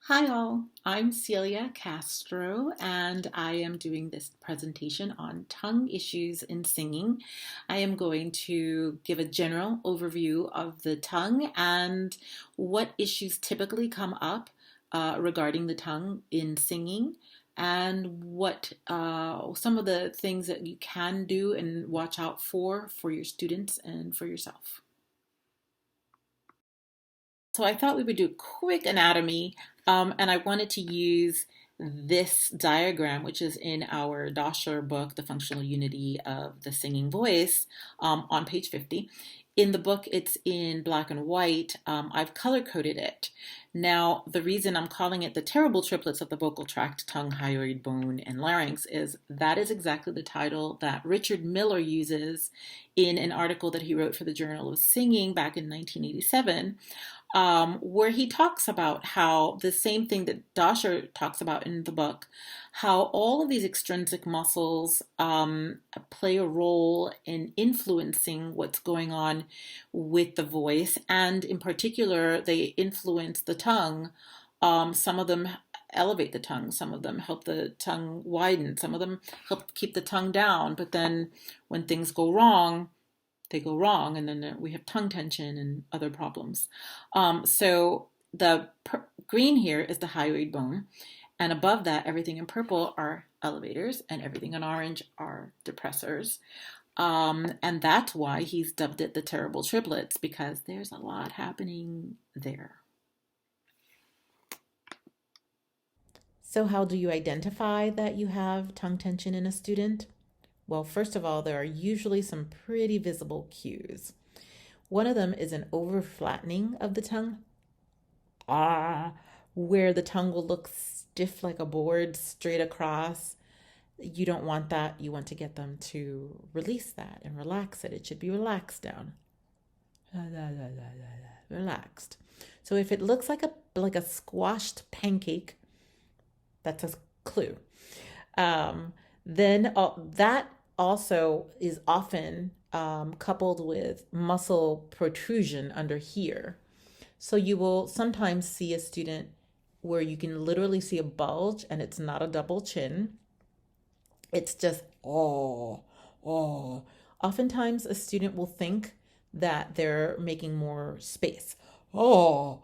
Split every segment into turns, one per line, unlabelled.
Hi all, I'm Celia Castro and I am doing this presentation on tongue issues in singing. I am going to give a general overview of the tongue and what issues typically come up regarding the tongue in singing and what some of the things that you can do and watch out for your students and for yourself. So I thought we would do a quick anatomy, and I wanted to use this diagram, which is in our Dosher book, The Functional Unity of the Singing Voice, on page 50. In the book, it's in black and white. I've color coded it. Now, the reason I'm calling it the terrible triplets of the vocal tract, tongue, hyoid bone, and larynx is that is exactly the title that Richard Miller uses in an article that he wrote for the Journal of Singing back in 1987, where he talks about how the same thing that Dosher talks about in the book, how all of these extrinsic muscles play a role in influencing what's going on with the voice, and in particular, they influence the tongue. Some of them elevate the tongue, some of them help the tongue widen, some of them help keep the tongue down, but then when things go wrong, they go wrong, and then we have tongue tension and other problems. So the green here is the hyoid bone, and above that, everything in purple are elevators, and everything in orange are depressors. And that's why he's dubbed it the terrible triplets, because there's a lot happening there.
So, how do you identify that you have tongue tension in a student? Well, first of all, there are usually some pretty visible cues. One of them is an over flattening of the tongue, ah, where the tongue will look stiff like a board straight across. You don't want that. You want to get them to release that and relax it. It should be relaxed down. Relaxed. So if it looks like a squashed pancake, that's a clue. Um, then that also is often coupled with muscle protrusion under here. So you will sometimes see a student where you can literally see a bulge and it's not a double chin. It's just, oh. Oftentimes, a student will think that they're making more space. Oh,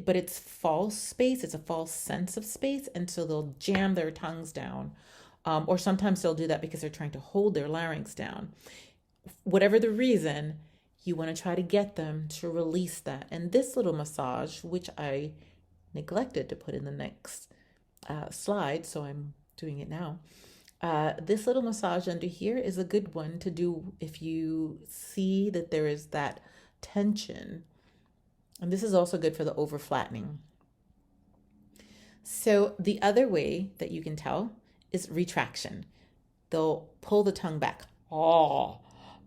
but it's false space. It's a false sense of space. And so they'll jam their tongues down. Or sometimes they'll do that because they're trying to hold their larynx down. Whatever the reason, you want to try to get them to release that. And this little massage, which I neglected to put in the next slide, so I'm doing it now. This little massage under here is a good one to do if you see that there is that tension. And this is also good for the over flattening. So, the other way that you can tell is retraction. They'll pull the tongue back. Oh,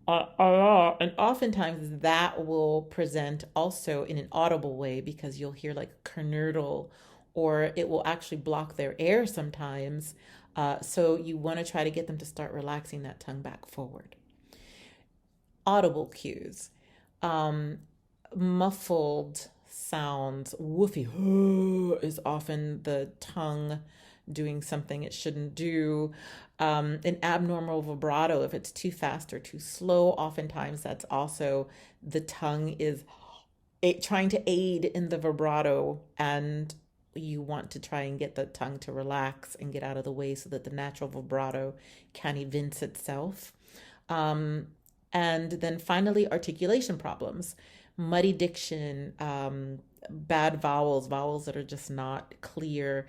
and oftentimes that will present also in an audible way because you'll hear like a kernurdle, or it will actually block their air sometimes. So you want to try to get them to start relaxing that tongue back forward. Audible cues, um, muffled sounds, woofy is often the tongue doing something it shouldn't do. An abnormal vibrato, if it's too fast or too slow, oftentimes that's also the tongue is trying to aid in the vibrato, and you want to try and get the tongue to relax and get out of the way so that the natural vibrato can evince itself. Um, and then finally, articulation problems, muddy diction, bad vowels, vowels that are just not clear.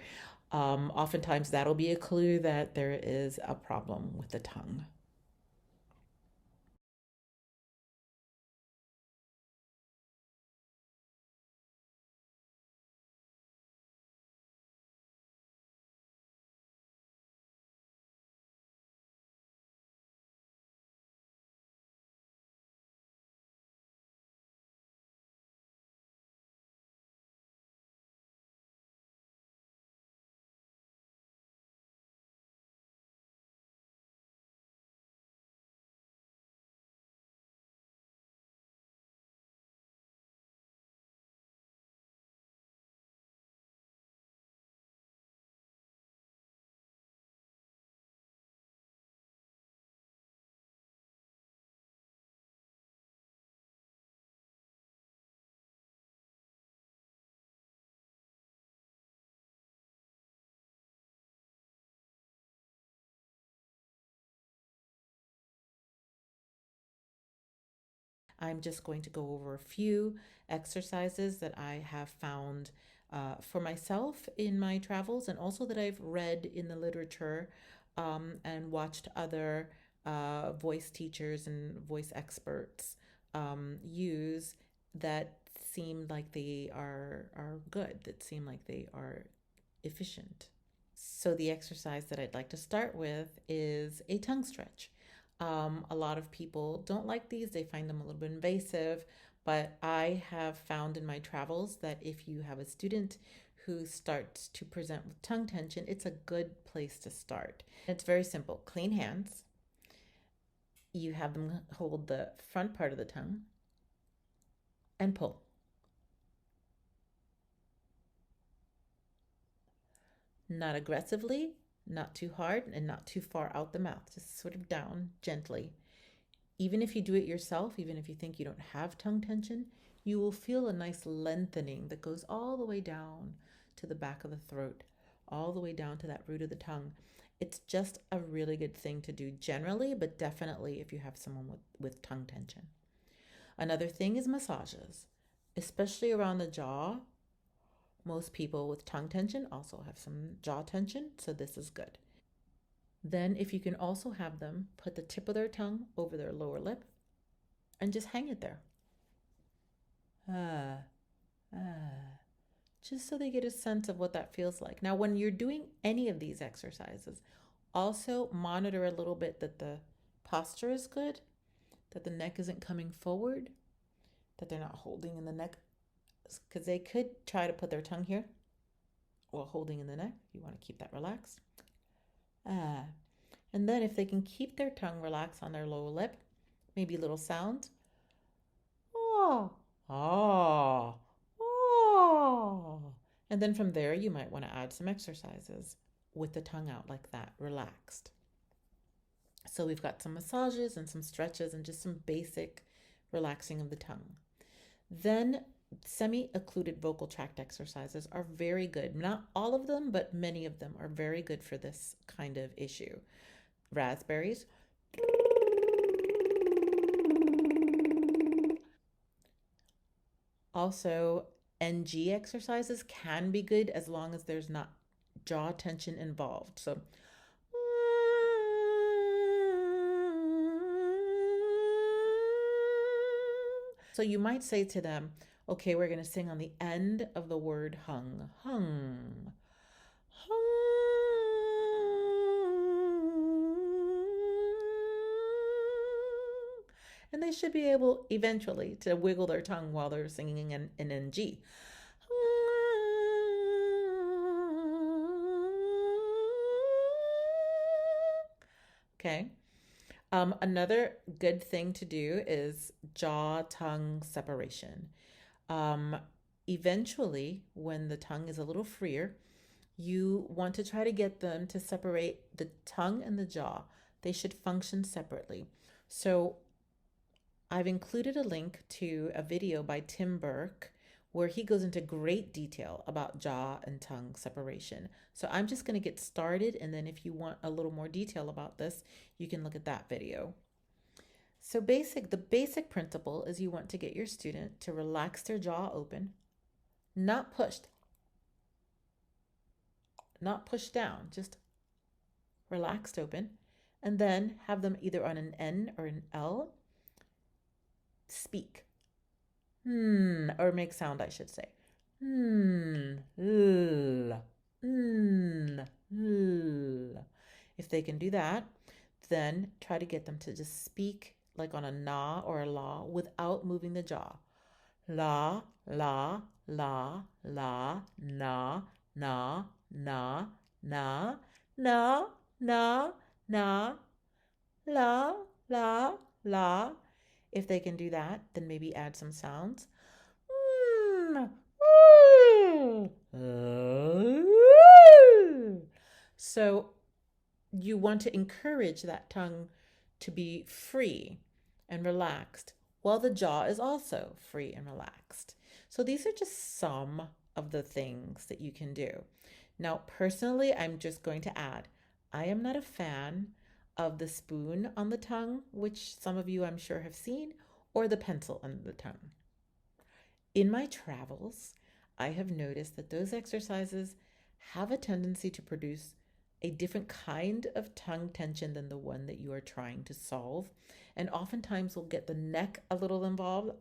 Oftentimes, that'll be a clue that there is a problem with the tongue. I'm just going to go over a few exercises that I have found for myself in my travels, and also that I've read in the literature and watched other voice teachers and voice experts use, that seem like they are good, that seem like they are efficient. So the exercise that I'd like to start with is a tongue stretch. A lot of people don't like these, they find them a little bit invasive, but I have found in my travels that if you have a student who starts to present with tongue tension, it's a good place to start. It's very simple. Clean hands. You have them hold the front part of the tongue and pull. Not aggressively, not too hard, and not too far out the mouth, just sort of down gently. Even if you do it yourself, even if you think you don't have tongue tension, you will feel a nice lengthening that goes all the way down to the back of the throat, all the way down to that root of the tongue. It's just a really good thing to do generally, but definitely if you have someone with tongue tension. Another thing is massages, especially around the jaw. Most people with tongue tension also have some jaw tension, so this is good. Then, if you can also have them put the tip of their tongue over their lower lip and just hang it there. Ah, ah. Just so they get a sense of what that feels like. Now, when you're doing any of these exercises, also monitor a little bit that the posture is good, that the neck isn't coming forward, that they're not holding in the neck, because they could try to put their tongue here while holding in the neck. You want to keep that relaxed. Ah. And then if they can keep their tongue relaxed on their lower lip, maybe little sounds. Oh, oh, oh. And then from there, you might want to add some exercises with the tongue out like that, relaxed. So we've got some massages and some stretches and just some basic relaxing of the tongue. Then semi-occluded vocal tract exercises are very good. Not all of them, but many of them are very good for this kind of issue. Raspberries. Also, NG exercises can be good as long as there's not jaw tension involved. So you might say to them, okay, we're going to sing on the end of the word hung. Hung. Hung. And they should be able eventually to wiggle their tongue while they're singing an NG. Okay. Another good thing to do is jaw tongue separation. Um, Eventually, when the tongue is a little freer, you want to try to get them to separate the tongue and the jaw. They should function separately. So I've included a link to a video by Tim Burke where he goes into great detail about jaw and tongue separation. So I'm just going to get started, and then if you want a little more detail about this, you can look at that video. So the basic principle is you want to get your student to relax their jaw open, not pushed, not pushed down, just relaxed open, and then have them either on an N or an L speak. Or make sound, I should say. L, l. If they can do that, then try to get them to just speak like on a na or a la without moving the jaw. La, la, la, la, na, na, na, na, na, na, na, la, la, la. If they can do that, then maybe add some sounds. So you want to encourage that tongue to be free and relaxed, while the jaw is also free and relaxed. So these are just some of the things that you can do. Now, personally, I'm just going to add, I am not a fan of the spoon on the tongue, which some of you I'm sure have seen, or the pencil under the tongue. In my travels, I have noticed that those exercises have a tendency to produce a different kind of tongue tension than the one that you are trying to solve. And oftentimes we'll get the neck a little involved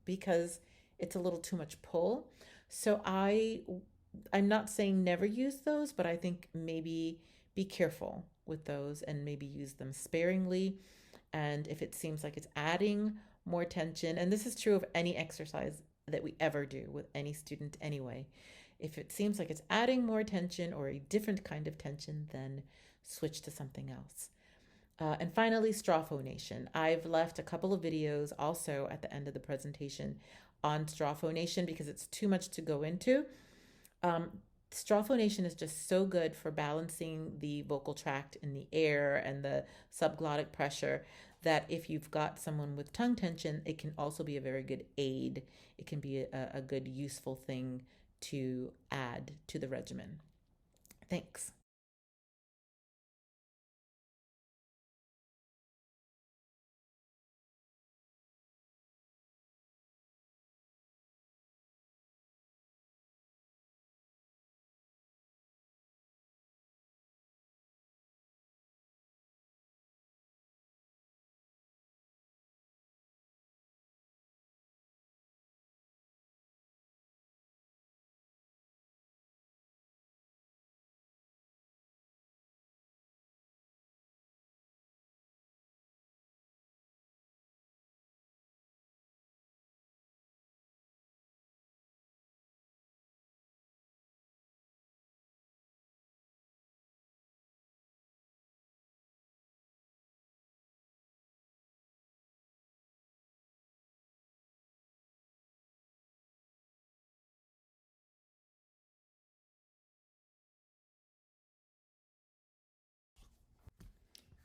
because it's a little too much pull. So I'm not saying never use those, but I think maybe be careful with those and maybe use them sparingly. And if it seems like it's adding more tension, and this is true of any exercise that we ever do with any student anyway, if it seems like it's adding more tension or a different kind of tension, then switch to something else. And finally, straw phonation. I've left a couple of videos also at the end of the presentation on straw phonation because it's too much to go into. Straw phonation is just so good for balancing the vocal tract in the air and the subglottic pressure that if you've got someone with tongue tension, it can also be a very good aid. It can be a good, useful thing to add to the regimen. Thanks.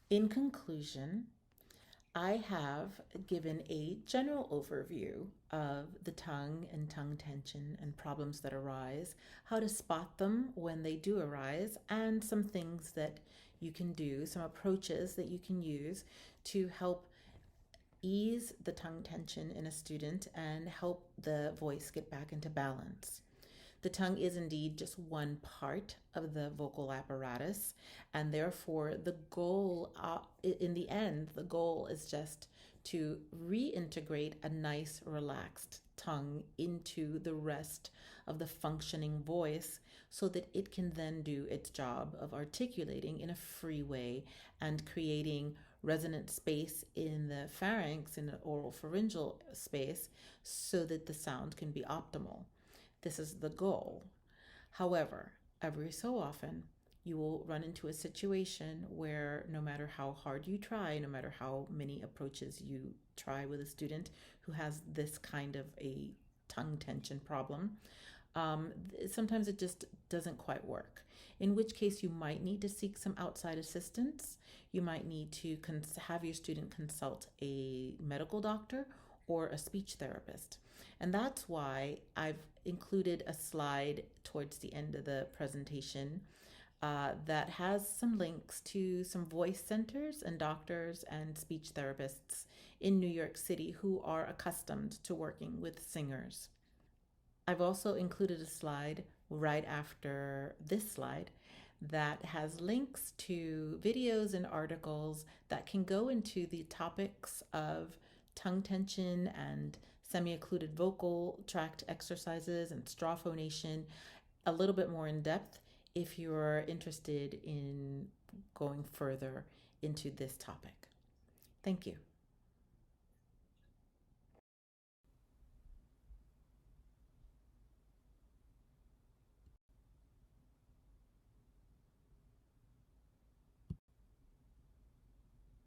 In conclusion, I have given a general overview of the tongue and tongue tension and problems that arise, how to spot them when they do arise, and some things that you can do, some approaches that you can use to help ease the tongue tension in a student and help the voice get back into balance. The tongue is indeed just one part of the vocal apparatus, and therefore, the goal, in the end, the goal is just to reintegrate a nice, relaxed tongue into the rest of the functioning voice so that it can then do its job of articulating in a free way and creating resonant space in the pharynx, in the oral pharyngeal space, so that the sound can be optimal. This is the goal. However, every so often, you will run into a situation where no matter how hard you try, no matter how many approaches you try with a student who has this kind of a tongue tension problem, sometimes it just doesn't quite work. In which case, you might need to seek some outside assistance. You might need to have your student consult a medical doctor or a speech therapist. And that's why I've included a slide towards the end of the presentation that has some links to some voice centers and doctors and speech therapists in New York City who are accustomed to working with singers. I've also included a slide right after this slide that has links to videos and articles that can go into the topics of tongue tension and semi-occluded vocal tract exercises and straw phonation a little bit more in depth if you're interested in going further into this topic. Thank you.